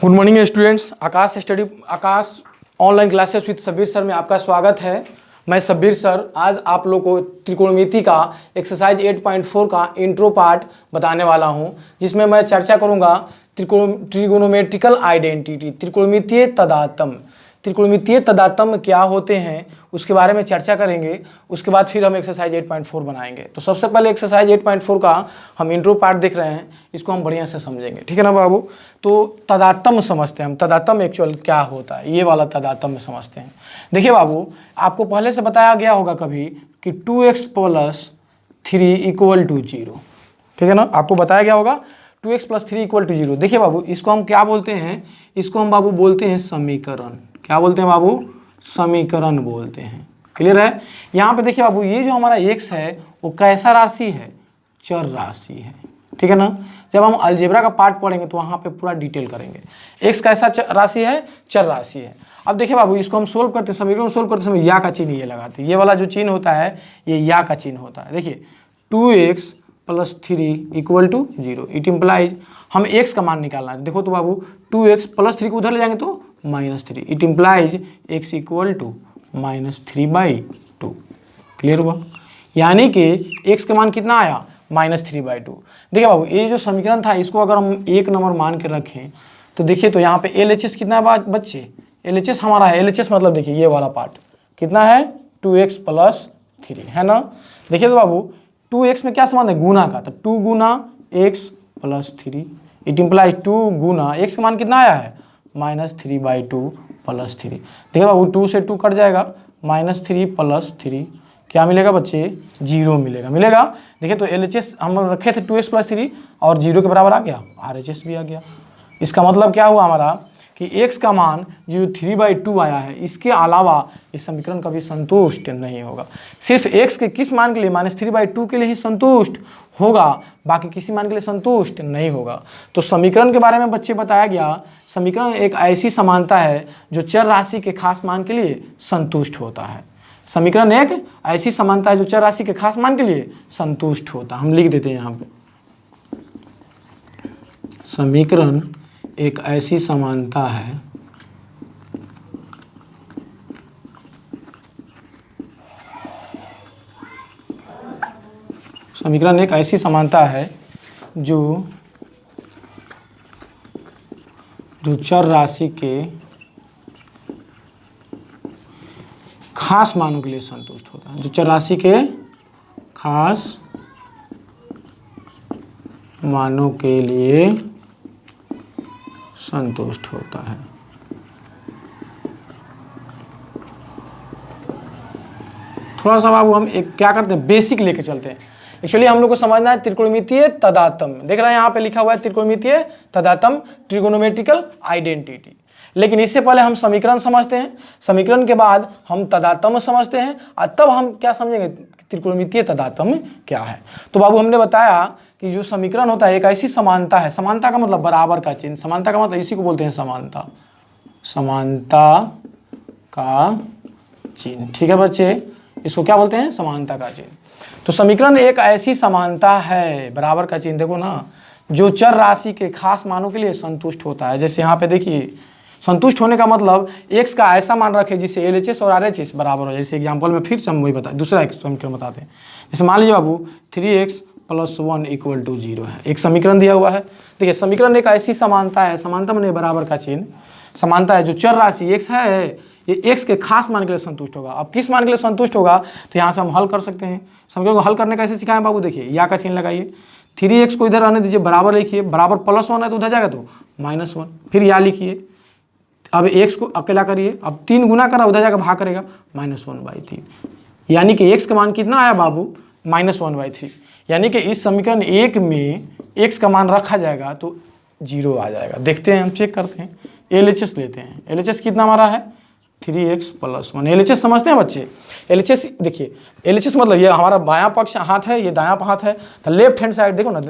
Good morning students. Akash online classes with Sabbir sir में आपका स्वागत है। मैं सब्बीर सर आज आप लोग को त्रिकोणमिति का एक्सरसाइज 8.4 का इंट्रो पार्ट बताने वाला हूं, जिसमें मैं चर्चा करूंगा ट्रिगोनोमेट्रिकल आइडेंटिटी, त्रिकोणमितीय तदात्म। त्रिकोणमितीय तदात्म क्या होते हैं उसके बारे में चर्चा करेंगे। उसके बाद फिर हम एक्सरसाइज 8.4 बनाएंगे। तो सबसे पहले एक्सरसाइज 8.4 का हम इंट्रो पार्ट देख रहे हैं, इसको हम बढ़िया से समझेंगे, ठीक है ना बाबू। तो तदात्म समझते हैं हम, तदात्म एक्चुअल क्या होता है, ये वाला तदात्म समझते हैं। देखिए बाबू, आपको पहले से बताया गया होगा कभी कि 2x + 3 = 0, ठीक है ना। आपको बताया गया होगा 2x + 3 = 0। देखिए बाबू, इसको हम क्या बोलते हैं, इसको हम बाबू बोलते हैं समीकरण। क्या बोलते हैं बाबू? समीकरण बोलते हैं। क्लियर है। यहाँ पे देखिए बाबू, ये जो हमारा x है वो कैसा राशि है? चर राशि है, ठीक है ना। जब हम अलजेब्रा का पार्ट पढ़ेंगे तो वहाँ पे पूरा डिटेल करेंगे। x कैसा राशि है? चर राशि है। अब देखिए बाबू, इसको हम सोल्व करते समीकरण सोल्व करते समय या का चिन्ह ये लगाते हैं। ये वाला जो चिन्ह होता है ये या का चिन्ह होता है। देखिए 2x + 3 = 0। इट इम्प्लाइज हम x का मान निकालना है। देखो तो बाबू, 2x + 3 को उधर ले जाएंगे तो -3। It implies x = -3/2। क्लियर हुआ। यानी कि x का मान कितना आया? -3/2। देखिए बाबू, ये जो समीकरण था इसको अगर हम 1 नंबर मान के रखें तो देखिए तो यहाँ पे LHS कितना है बच्चे? LHS हमारा है, LHS मतलब देखिए ये वाला पार्ट कितना है? 2x + 3 है ना। देखिए तो बाबू, 2x में क्या संबंध है? गुना का, तो 2 × x + 3। इट इम्प्लाइज 2 × x का मान कितना आया है? -3/2 + 3। देखिए बाबू, 2 से 2 कट जाएगा, -3 + 3 क्या मिलेगा बच्चे? 0 मिलेगा। देखिए तो LHS हम रखे थे 2x + 3 और 0 के बराबर आ गया, RHS भी आ गया। इसका मतलब क्या हुआ हमारा कि x का मान जो 3/2 आया है, इसके अलावा इस समीकरण कभी संतुष्ट नहीं होगा। सिर्फ x के किस मान के लिए? -3/2 के लिए ही संतुष्ट होगा, बाकी किसी मान के लिए संतुष्ट नहीं होगा। तो समीकरण के बारे में बच्चे बताया गया, समीकरण एक ऐसी समानता है जो चर राशि के खास मान के लिए संतुष्ट होता है। समीकरण एक ऐसी समानता है जो चर राशि के खास मान के लिए संतुष्ट होता है। हम लिख देते हैं यहाँ पे, समीकरण एक ऐसी समानता है समीकरण एक ऐसी समानता है जो चर राशि के खास मानों के लिए संतुष्ट होता है। जो चर राशि के खास मानों के लिए संतुष्ट होता है। थोड़ा सा बाबू हम एक क्या करते हैं, बेसिक लेके चलते हैं। एक्चुअली हम लोग को समझना है त्रिकोणमितीय तदात्म। देख रहे हैं यहाँ पे लिखा हुआ है त्रिकोणमितीय तदात्म, ट्रिगोनोमेट्रिकल आइडेंटिटी। लेकिन इससे पहले हम समीकरण समझते हैं, समीकरण के बाद हम तदात्म समझते हैं और तब हम क्या समझेंगे त्रिकोणमितीय तदात्म क्या है। तो बाबू हमने बताया कि जो समीकरण होता है एक ऐसी समानता है, समानता का मतलब बराबर का चिन्ह, समानता का मतलब इसी को बोलते हैं समानता, समानता का चिन्ह, ठीक है बच्चे। इसको क्या बोलते हैं? समानता का चिन्ह। तो समीकरण एक ऐसी समानता है, बराबर का चिन्ह देखो ना, जो चर राशि के खास मानों के लिए संतुष्ट होता है। जैसे यहाँ पे देखिए, संतुष्ट होने का मतलब x का ऐसा मान रखे जिससे LHS और RHS बराबर हो। जैसे एग्जांपल में फिर से हम वही बताएं, दूसरा एक समीकरण बताते हैं। जैसे मान लीजिए बाबू 3x + 1 = 0 है, एक समीकरण दिया हुआ है। देखिए समीकरण एक ऐसी समानता है, समानता माने बराबर का चिन्ह, समानता है जो चर राशि x है, ये x के खास मान के लिए संतुष्ट होगा। अब किस मान के लिए संतुष्ट होगा तो यहाँ से हम हल कर सकते हैं। समीकरण को हल करने कैसे सिखाएं बाबू? देखिए या का चिन्ह लगाइए, 3x को इधर रहने दीजिए, बराबर लिखिए, बराबर +1 है तो उधर जाएगा तो -1, फिर या लिखिए। अब x को अकेला करिए, अब 3 गुना करा उधर जाकर भाग करेगा, -1/3। यानी कि x का मान कितना आया बाबू? -1/3। यानी कि इस समीकरण एक में x का मान रखा जाएगा तो 0 आ जाएगा। देखते हैं, हम चेक करते हैं। LHS लेते हैं, LHS कितना हमारा है? 3x + 1। LHS समझते हैं बच्चे? LHS देखिए, LHS मतलब ये हमारा बायां पक्ष हाथ है, ये दायां हाथ है, तो लेफ्ट हैंड साइड देखो ना,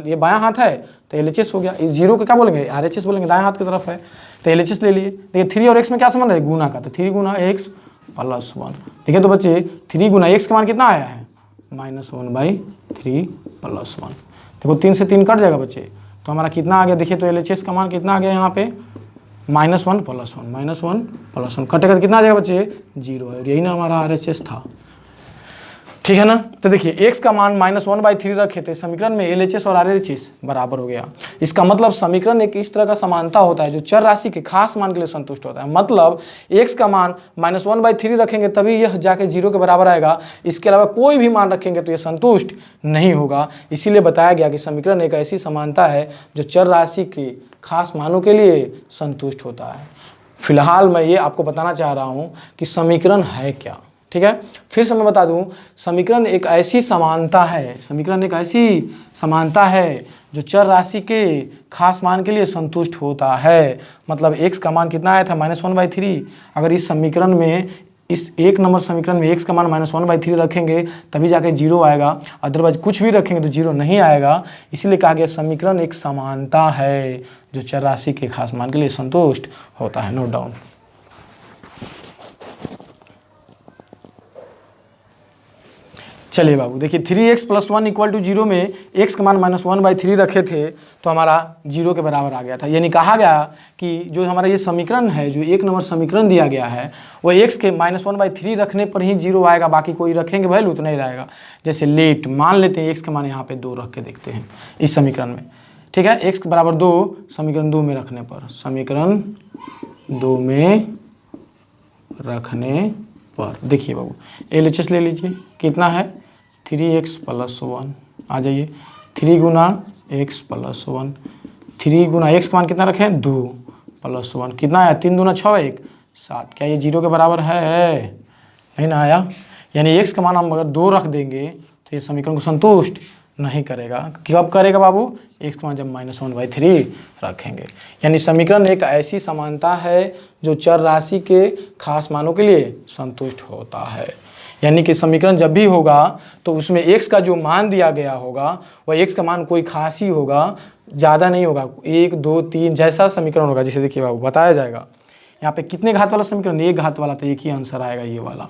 ये बायां हाथ है तो LHS हो गया। 0 को क्या बोलेंगे? RHS बोलेंगे, दायां हाथ की तरफ है तो LHS ले लिए। देखिए 3 और x में क्या संबंध है? गुना का, तो 3 × x + 1। देखिए तो बच्चे 3 × x का मान कितना आया है? -1/3 + 1। देखो 3 से 3 कट जाएगा बच्चे, तो हमारा कितना आ गया? देखिए तो LHS का मान कितना आ गया यहाँ पे? -1 + 1 -1 + 1 कटेगा तो कितना आ जाएगा बच्चे 0 है। यही ना हमारा RHS था, ठीक है ना। तो देखिए x का मान -1/3 रखे थे समीकरण में, LHS और RHS बराबर हो गया। इसका मतलब समीकरण एक इस तरह का समानता होता है जो चर राशि के खास मान के लिए संतुष्ट होता है। मतलब x का मान -1/3 रखेंगे तभी यह जाके 0 के बराबर आएगा, इसके अलावा कोई भी मान रखेंगे तो यह संतुष्ट नहीं होगा। इसीलिए बताया गया कि समीकरण एक ऐसी समानता है जो चर राशि के खास मानों के लिए संतुष्ट होता है। फिलहाल मैं ये आपको बताना चाह रहा हूँ कि समीकरण है क्या, ठीक है। फिर से मैं बता दूं, समीकरण एक ऐसी समानता है, समीकरण एक ऐसी समानता है जो चर राशि के खास मान के लिए संतुष्ट होता है। मतलब x का मान कितना आया था -1/3। अगर इस समीकरण में, इस एक नंबर समीकरण में x का मान -1/3 रखेंगे तभी जाके 0 आएगा, अदरवाइज कुछ भी रखेंगे तो 0 नहीं आएगा। इसीलिए कहा गया समीकरण एक समानता है जो चर राशि के खास मान के लिए संतुष्ट होता है। Note down. चलिए बाबू देखिए, 3x + 1 = 0 में x का मान -1/3 रखे थे तो हमारा 0 के बराबर आ गया था। यानी कहा गया कि जो हमारा ये समीकरण है, जो एक नंबर समीकरण दिया गया है, वो x के -1/3 रखने पर ही 0 आएगा, बाकी कोई रखेंगे वैल्यू तो नहीं रहेगा। जैसे लेट मान लेते हैं, x का मान यहाँ पे 2 रख के देखते हैं इस समीकरण में, ठीक है। x = 2 समीकरण 2 में रखने पर, समीकरण 2 में रखने पर देखिए बाबू LHS ले लीजिए, कितना है 3x + 1। आ जाइए, 3 गुना x + 1, 3 गुना x का मान कितना रखें 2 + 1 कितना आया 3 दूना 6 1 7। क्या ये 0 के बराबर है? नहीं ना आया। यानी x का मान हम अगर 2 रख देंगे तो ये समीकरण को संतुष्ट नहीं करेगा। कब करेगा बाबू? x का मान जब -1/3 रखेंगे। यानी समीकरण एक ऐसी समानता है जो चर राशि के खास मानों के लिए संतुष्ट होता है। यानी कि समीकरण जब भी होगा तो उसमें x का जो मान दिया गया होगा वह x का मान कोई खास ही होगा, ज़्यादा नहीं होगा। 1 2 3 जैसा समीकरण होगा, जैसे देखिए बाबू बताया जाएगा। यहाँ पे कितने घात वाला समीकरण? 1 घात वाला, तो एक ही आंसर आएगा ये वाला,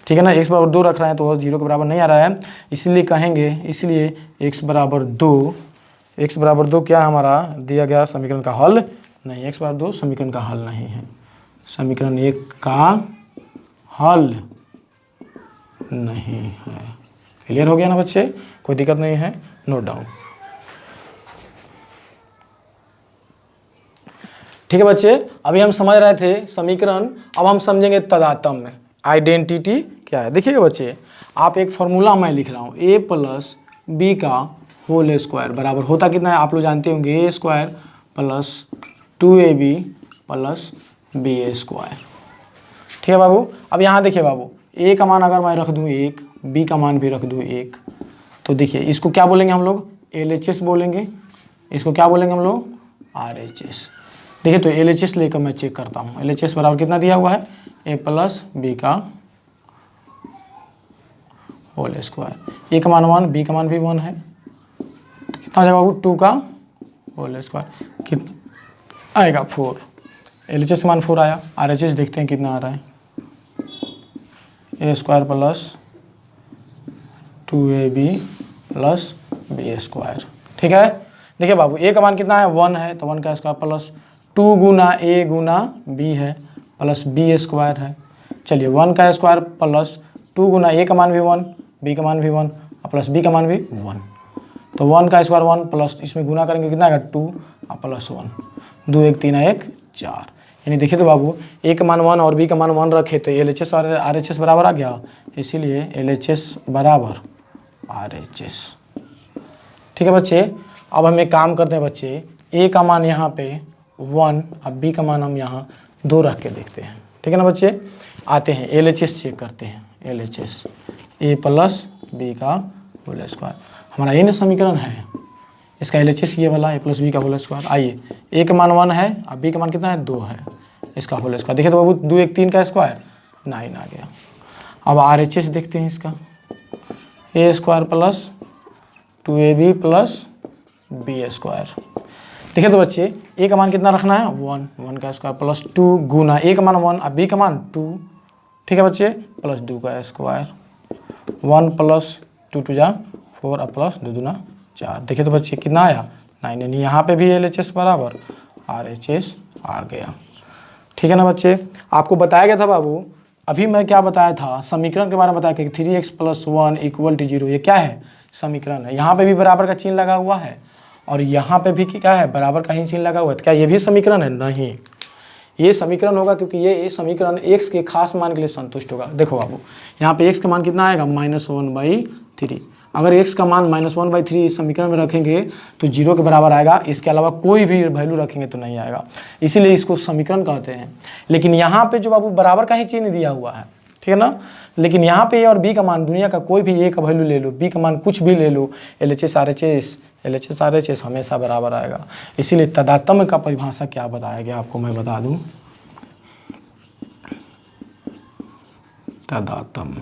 ठीक है ना। x = 2 रख रहे हैं तो 0 के बराबर नहीं आ रहा है, इसलिए कहेंगे, इसलिए x = 2, x = 2 क्या हमारा दिया गया समीकरण का हल नहीं। x = 2 समीकरण का हल नहीं है, समीकरण 1 का हल नहीं है। क्लियर हो गया ना बच्चे? कोई दिक्कत नहीं है, नोट डाउन। ठीक है बच्चे, अभी हम समझ रहे थे समीकरण, अब हम समझेंगे तदात्म्य, आइडेंटिटी क्या है। देखिएगा बच्चे, आप एक फॉर्मूला मैं लिख रहा हूँ, a + b का होल स्क्वायर बराबर होता कितना है आप लोग जानते होंगे, a² + 2ab + b²। ठीक है बाबू। अब यहाँ देखिए बाबू, a का मान अगर मैं रख दूँ 1, b का मान भी रख दूँ 1, तो देखिए इसको क्या बोलेंगे हम लोग? LHS बोलेंगे। इसको क्या बोलेंगे हम लोग? RHS। देखिए तो LHS लेकर मैं चेक करता हूँ। LHS बराबर कितना दिया हुआ है? a + b का होल स्क्वायर। a का मान 1, b का मान भी 1 है, तो कितना हो जाएगा बाबू? 2 का होल स्क्वायर कितना आएगा? 4। LHS का मान 4 आया। RHS देखते हैं कितना आ रहा है, a² + 2ab + b²। ठीक है। देखिए बाबू, a का मान कितना है? 1 है, तो 1 का square plus 2 Guna a Guna b है प्लस b² है। चलिए 1 का स्क्वायर प्लस 2 गुना a का मान भी 1, b का मान भी 1 और प्लस b का मान भी 1, तो 1 का स्क्वायर 1 प्लस इसमें गुना करेंगे कितना आएगा? 2 और प्लस 1, 2 1 3 1 4। यानी देखिए तो बाबू, a का मान 1 और b का मान 1 रखे तो LHS और RHS बराबर आ गया, इसीलिए LHS बराबर RHS। ठीक है बच्चे। अब हम एक काम करते हैं बच्चे, a का मान यहाँ पे 1 अब b का मान हम यहाँ 2 रख के देखते हैं। ठीक है ना बच्चे। आते हैं LHS चेक करते हैं। LHS a + b का होल स्क्वायर, हमारा ये ना समीकरण है, इसका LHS ये वाला a + b का होल स्क्वायर। आइए, a का मान 1 है अब b का मान कितना है? 2 है, इसका होल स्क्वायर। देखिए तो बाबू 2 1 3 का स्क्वायर 9 आ गया। अब RHS देखते हैं इसका, a² + 2ab + b²। देखिए तो बच्चे, a का मान कितना रखना है? 1, 1 का स्क्वायर प्लस 2 गुना a का मान 1 और b का मान 2। ठीक है बच्चे, प्लस 2 का स्क्वायर, 1 + 2 2 जा 4 और प्लस 2 दूना 4। देखिए तो बच्चे कितना आया? 9। यानी यहाँ पे भी LHS बराबर RHS आ गया। ठीक है ना बच्चे। आपको बताया गया था बाबू, अभी मैं क्या बताया था, समीकरण के बारे में बताया कि 3x + 1 = 0, ये क्या है, समीकरण है। यहाँ पे भी बराबर का चिन्ह लगा हुआ है और यहाँ पे भी क्या है, बराबर का ही चिन्ह लगा हुआ है। तो क्या ये भी समीकरण है? नहीं, ये समीकरण होगा क्योंकि ये समीकरण x के खास मान के लिए संतुष्ट होगा। देखो बाबू, यहाँ पे x का मान कितना आएगा, -1/3। अगर x का मान -1/3 इस समीकरण में रखेंगे तो 0 के बराबर आएगा, इसके अलावा कोई भी वैल्यू रखेंगे तो नहीं आएगा, इसीलिए इसको समीकरण कहते हैं। लेकिन यहाँ पे जो बाबू बराबर का ही चिन्ह दिया हुआ है, ठीक है ना। लेकिन यहाँ पे a और b का मान, दुनिया का कोई भी a का वैल्यू ले लो, b का मान कुछ भी ले लो, LHS RHS हमेशा बराबर आएगा। इसीलिए तदात्म्य का परिभाषा क्या बताया गया आपको मैं बता दूं, तदात्म्य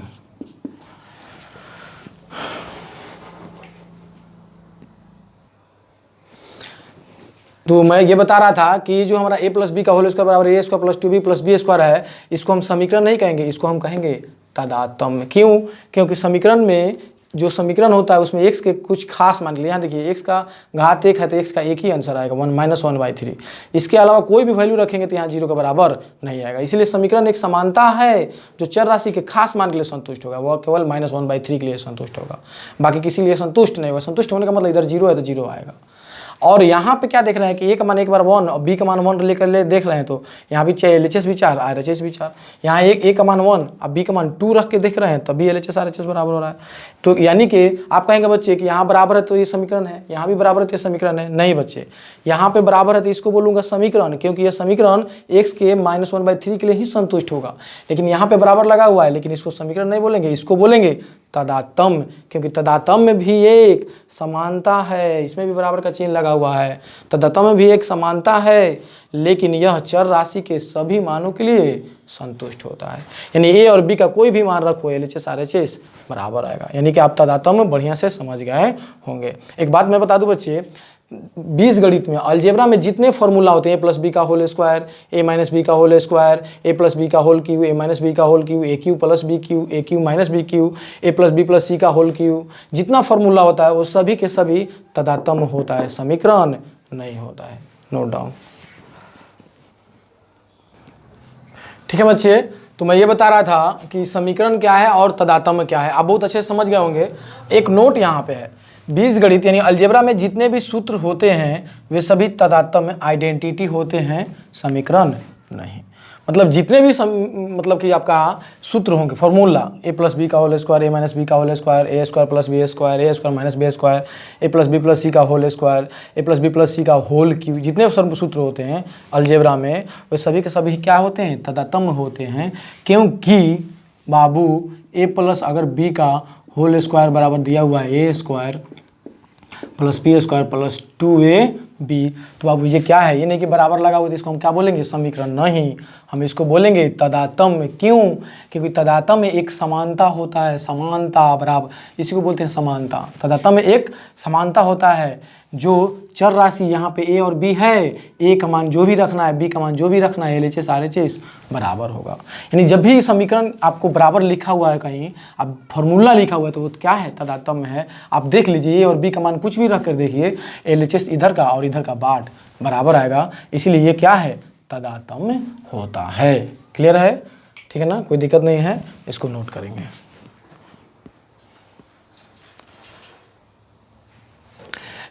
तो मैं ये बता रहा था कि जो हमारा a + b का होल स्क्वायर बराबर a² + 2b + b² है, इसको हम समीकरण नहीं कहेंगे, इसको हम कहेंगे तदात्म्य। क्यों? क्योंकि समीकरण में जो समीकरण होता है उसमें x के कुछ खास मान लिए, यहाँ देखिए x का घात 1 है तो x का एक ही आंसर आएगा, -1/3। इसके अलावा कोई भी वैल्यू रखेंगे तो यहाँ 0 के बराबर नहीं आएगा। इसलिए समीकरण एक समानता है जो चर राशि के खास मान के लिए संतुष्ट होगा, वह केवल -1/3 के लिए संतुष्ट होगा, बाकी किसी लिए संतुष्ट नहीं होगा। संतुष्ट होने का मतलब इधर 0 है तो 0 आएगा। और यहाँ पे क्या देख रहे हैं कि a का मान एक बार 1 और b का मान 1 लेकर देख रहे हैं, तो यहाँ भी LHS भी 4, RHS भी 4। यहाँ a का मान 1 और b का मान 2 रख के देख रहे हैं, तभी LHS RHS बराबर हो रहा है। तो यानी कि आप कहेंगे बच्चे कि यहाँ बराबर है तो ये समीकरण है, यहाँ भी बराबर है तो ये समीकरण है। नहीं बच्चे, यहाँ पे बराबर है तो इसको बोलूँगा समीकरण, क्योंकि यह समीकरण x के -1/3 के लिए ही संतुष्ट होगा। लेकिन यहाँ पे बराबर लगा हुआ है, लेकिन इसको समीकरण नहीं बोलेंगे, इसको बोलेंगे तदात्म्य, क्योंकि तदात्म्य भी एक समानता है, इसमें भी बराबर का चिन्ह लगा हुआ है। तदात्म्य भी एक समानता है, लेकिन यह चर राशि के सभी मानों के लिए संतुष्ट होता है। यानी a और b का कोई भी मान रखो, LHS RHS बराबर आएगा। यानी कि आप तदात्म्य बढ़िया से समझ गए होंगे। एक बात मैं बता दूं बच्चे, बीजगणित में, अलजेब्रा में जितने फॉर्मूला होते हैं, a + b का होल स्क्वायर, a - b का होल स्क्वायर, a + b का होल क्यूब, a - b का whole cube, a³ + b cube, a³ - b cube, a + b + c का होल क्यूब, जितना फॉर्मूला होता है वो सभी के सभी तदात्म्य होता है, समीकरण नहीं होता है। Note down. ठीक है बच्चे, तो मैं ये बता रहा था कि समीकरण क्या है और तदात्म्य क्या है, आप बहुत अच्छे से समझ गए होंगे। एक नोट यहाँ पे है, बीजगणित यानी अलजेब्रा में जितने भी सूत्र होते हैं वे सभी तदात्म्य आइडेंटिटी होते हैं, समीकरण नहीं। मतलब जितने भी मतलब कि आपका सूत्र होंगे, फॉर्मूला, a + b का होल स्क्वायर, a - b का whole square, a² + b² a² - b², a + b + c का whole square, a + b + c का होल क्यूब, जितने सूत्र होते हैं अलजेब्रा में वे सभी के सभी क्या होते हैं, तदात्म्य होते हैं। क्योंकि बाबू a+ अगर b का होल स्क्वायर बराबर दिया हुआ है a² + b² + 2ab, तो बाबू ये क्या है, ये नहीं कि बराबर लगा हुआ, तो इसको हम क्या बोलेंगे, समीकरण नहीं, हम इसको बोलेंगे तदात्म्य। क्यों? क्योंकि तदात्म्य एक समानता होता है, समानता बराबर, इसी को बोलते हैं समानता। तदात्म्य एक समानता होता है, जो चर राशि यहाँ पे a और b है, a का मान जो भी रखना है, b का मान जो भी रखना है, LHS RHS बराबर होगा। यानी जब भी समीकरण आपको बराबर लिखा हुआ है कहीं, अब फॉर्मूला लिखा हुआ है, तो वो क्या है, तदात्म्य है। आप देख लीजिए a और b का मान कुछ भी रख कर देखिए, LHS इधर का और इधर का बाट बराबर आएगा, इसीलिए ये क्या है, तदात्म्य होता है। क्लियर है? ठीक है ना, कोई दिक्कत नहीं है, इसको नोट करेंगे।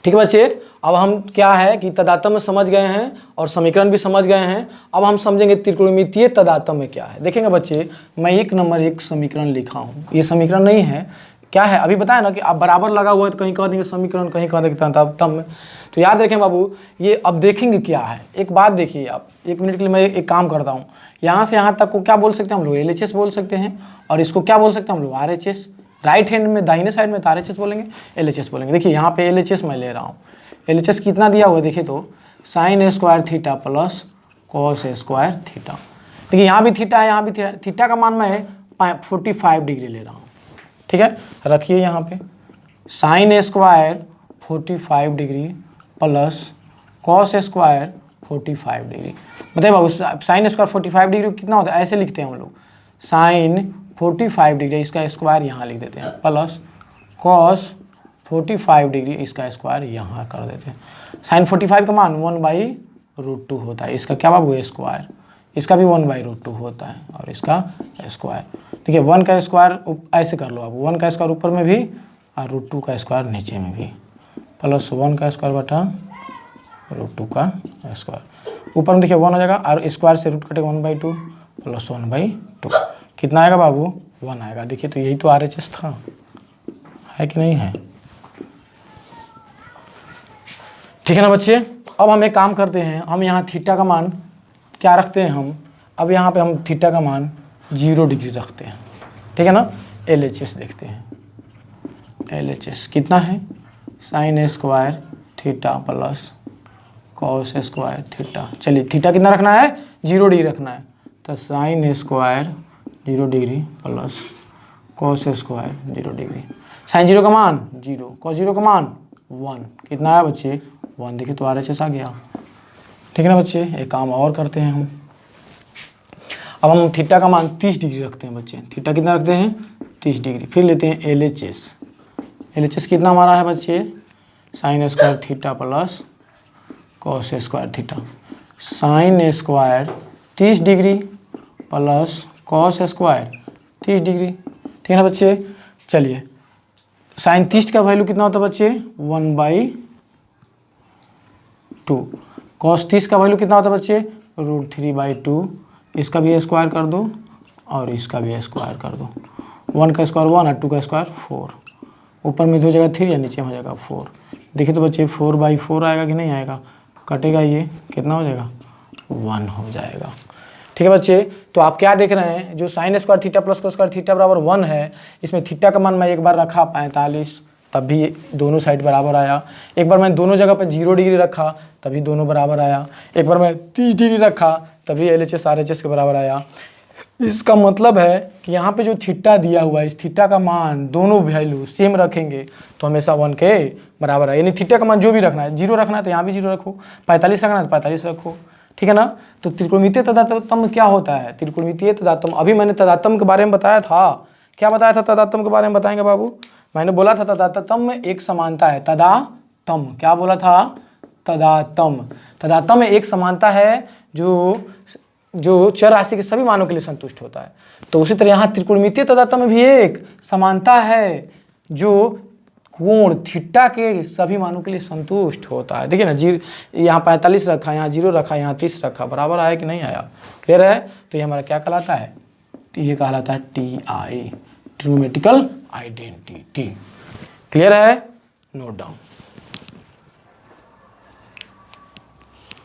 ठीक है बच्चे, अब हम क्या है कि तदात्म्य समझ गए हैं और समीकरण भी समझ गए हैं। अब हम समझेंगे त्रिकोणमितीय तदात्म्य क्या है। देखेंगे बच्चे, मैं 1 नंबर 1 समीकरण लिखा हूँ, ये समीकरण नहीं है, क्या है, अभी बताया ना कि आप बराबर लगा हुआ है तो कहीं कह देंगे समीकरण, कहीं कह देंगे तदात्म्य। तो याद रखें बाबू, ये अब देखेंगे क्या है। एक बात देखिए आप, 1 मिनट के लिए मैं एक काम करता हूँ, यहाँ से यहाँ तक को क्या बोल सकते हैं हम लोग, LHS बोल सकते हैं, और इसको क्या बोल सकते हैं हम लोग, RHS। राइट हैंड में, दाहिने साइड में तो RHS बोलेंगे, LHS बोलेंगे। देखिए यहाँ पे LHS मैं ले रहा हूँ, LHS कितना दिया हुआ है देखिए तो, sin² थीटा + cos² थीटा। देखिए यहाँ भी थीटा है, यहाँ भी थीटा का मान मैं 45 डिग्री ले रहा हूँ। ठीक है, रखिए यहाँ पे sin² 45 डिग्री + cos² 45 डिग्री। बताइए बाबू, sin² 45 डिग्री कितना होता है, ऐसे लिखते हैं हम लोग, sin 45 डिग्री इसका स्क्वायर यहाँ लिख देते हैं, प्लस cos 45 डिग्री इसका स्क्वायर यहाँ कर देते हैं। sin 45 का मान 1/√2 होता है, इसका क्या बाबू, स्क्वायर, इसका भी 1/√2 होता है और इसका स्क्वायर। देखिए 1 का स्क्वायर ऐसे कर लो आप, 1 का स्क्वायर ऊपर में भी और √2 का स्क्वायर नीचे में भी, प्लस 1 का स्क्वायर बटा √2 का स्क्वायर। ऊपर में देखिए 1 हो जाएगा और स्क्वायर से रूट कटेगा 1/2 प्लस 1/2 कितना आएगा बाबू 1 आएगा। देखिए तो यही तो RHS था, है कि नहीं है। ठीक है ना बच्चे। अब हम एक काम करते हैं, हम यहाँ थीटा का मान क्या रखते हैं हम, अब यहाँ पे हम थीटा का मान 0 डिग्री रखते हैं। ठीक है ना। LHS देखते हैं, LHS कितना है sin square theta plus cos square theta. चलिए थीटा कितना रखना है 0 डिग्री रखना है, तो sin square 0 degree plus cos square 0 degree. sin 0 का मान 0, cos 0 का मान 1, कितना आया बच्चे 1। देखिए तो RHS आ गया। ठीक है ना बच्चे। एक काम और करते हैं हम, अब हम थीटा का मान 30 डिग्री रखते हैं बच्चे। थीटा कितना रखते हैं 30 डिग्री। फिर लेते हैं LHS। LHS कितना हमारा है बच्चे sin square theta plus cos square theta. sin square 30 degree plus cos square 30 degree. ठीक है ना बच्चे। चलिए sin 30 का वैल्यू कितना होता है बच्चे 1/2। cos 30 का वैल्यू कितना होता है बच्चे √3/2। इसका भी स्क्वायर कर दो और इसका भी स्क्वायर कर दो। 1 का स्क्वायर 1 और 2 का स्क्वायर 4। ऊपर में हो जाएगा 3 या नीचे हो जाएगा 4। देखिए तो बच्चे 4/4 आएगा कि नहीं आएगा, कटेगा ये कितना हो जाएगा 1 हो जाएगा। ठीक है बच्चे। तो आप क्या देख रहे हैं, जो sin square theta plus cos square theta बराबर 1 है, इसमें थीटा का मान मैं एक बार रखा 45, तब भी दोनों साइड बराबर आया। एक बार मैं दोनों जगह पर 0 डिग्री रखा तभी दोनों बराबर आया। एक बार मैं 30 डिग्री रखा तभी LHS RHS के बराबर आया। इसका मतलब है कि यहाँ पे जो थीटा दिया हुआ है, इस थीटा का मान दोनों वैल्यू सेम रखेंगे तो हमेशा 1 के बराबर है। यानी थीटा का मान जो भी रखना है, 0 रखना है तो यहाँ भी 0 रखो, 45 रखना है तो 45 रखो। ठीक है ना। तो त्रिकोणमितीय तदात्म क्या होता है, त्रिकोणमितीय तदात्म अभी मैंने तदात्म के बारे में बताया था। क्या बताया था तदात्म के बारे में, बताएंगे बाबू। मैंने बोला था तदात्म में एक समानता है, तदात्म क्या बोला था तदात्म में एक समानता है जो चर राशि के सभी मानों के लिए संतुष्ट होता है। तो उसी तरह यहाँ त्रिकोणमितीय तदात्म में भी एक समानता है जो कोण थीटा के सभी मानों के लिए संतुष्ट होता है। देखिए ना यहाँ 45 रखा, यहाँ 0 रखा, यहाँ 30 रखा, बराबर आया कि नहीं आया, क्लियर है। तो ये हमारा क्या कहलाता है, ये कहलाता है TI, ट्रिग्नोमेट्रिकल आइडेंटिटी। क्लियर है, नोट डाउन।